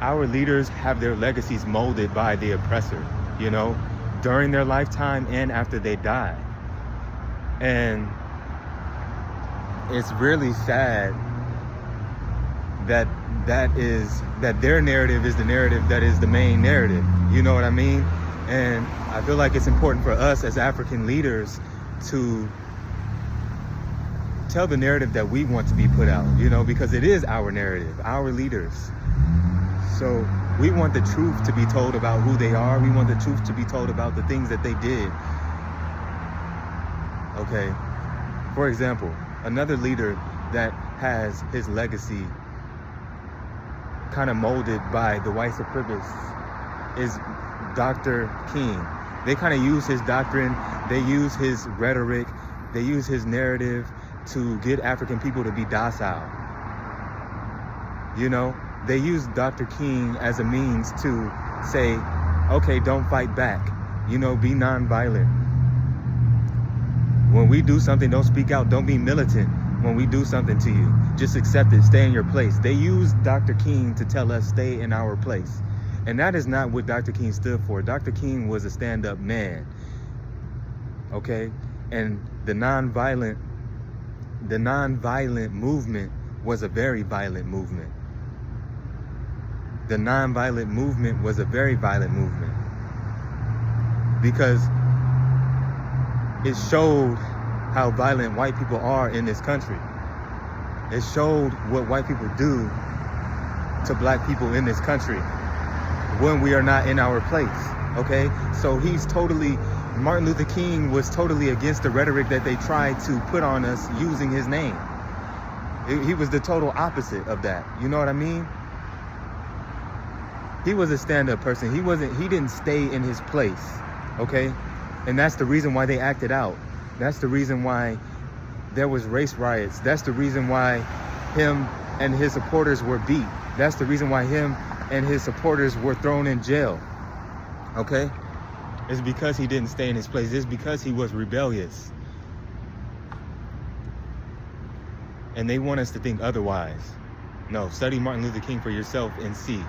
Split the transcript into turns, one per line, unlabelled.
Our leaders have their legacies molded by the oppressor, you know, during their lifetime and after they die. And it's really sad that their narrative is the narrative that is the main narrative. You know what I mean? And I feel like it's important for us as African leaders to tell the narrative that we want to be put out, you know, because it is our narrative, our leaders. So we want the truth to be told about who they are. We want the truth to be told about the things that they did. Okay. For example, another leader that has his legacy kind of molded by the white supremacists is Dr. King. They kind of use his doctrine, they use his rhetoric, they use his narrative to get African people to be docile. You know, they use Dr. King as a means to say, okay, don't fight back. You know, be nonviolent. When we do something, don't speak out, don't be militant. When we do something to you, just accept it, stay in your place. They use Dr. King to tell us stay in our place. And that is not what Dr. King stood for. Dr. King was a stand-up man, okay? And the nonviolent movement was a very violent movement. The nonviolent movement was a very violent movement because it showed how violent white people are in this country. It showed what white people do to black people in this country when we are not in our place, okay? So Martin Luther King was totally against the rhetoric that they tried to put on us using his name. He was the total opposite of that, you know what I mean? He was a stand-up person. He didn't stay in his place, okay? And that's the reason why they acted out. That's the reason why there was race riots. That's the reason why him and his supporters were beat. That's the reason why him and his supporters were thrown in jail. Okay? It's because he didn't stay in his place. It's because he was rebellious. And they want us to think otherwise. No, study Martin Luther King for yourself and see.